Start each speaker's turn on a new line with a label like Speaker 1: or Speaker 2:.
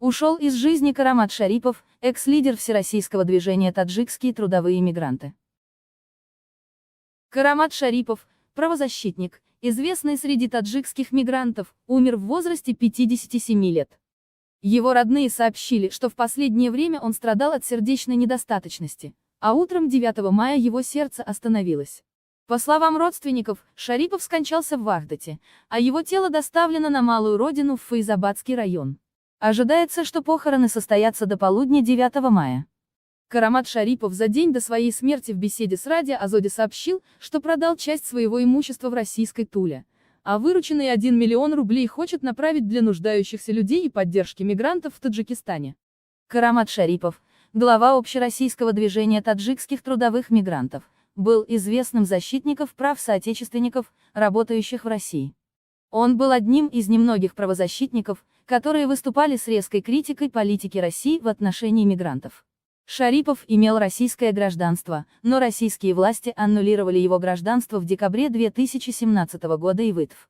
Speaker 1: Ушел из жизни Карамат Шарипов, экс-лидер всероссийского движения «Таджикские трудовые мигранты». Карамат Шарипов, правозащитник, известный среди таджикских мигрантов, умер в возрасте 57 лет. Его родные сообщили, что в последнее время он страдал от сердечной недостаточности, а утром 9 мая его сердце остановилось. По словам родственников, Шарипов скончался в Вахдате, а его тело доставлено на малую родину в Файзабадский район. Ожидается, что похороны состоятся до полудня 9 мая. Карамат Шарипов за день до своей смерти в беседе с Радио Азоди сообщил, что продал часть своего имущества в российской Туле, а вырученные 1 миллион рублей хочет направить для нуждающихся людей и поддержки мигрантов в Таджикистане. Карамат Шарипов, глава общероссийского движения таджикских трудовых мигрантов, был известным защитником прав соотечественников, работающих в России. Он был одним из немногих правозащитников, которые выступали с резкой критикой политики России в отношении мигрантов. Шарипов имел российское гражданство, но российские власти аннулировали его гражданство в декабре 2017 года и ВИТФ.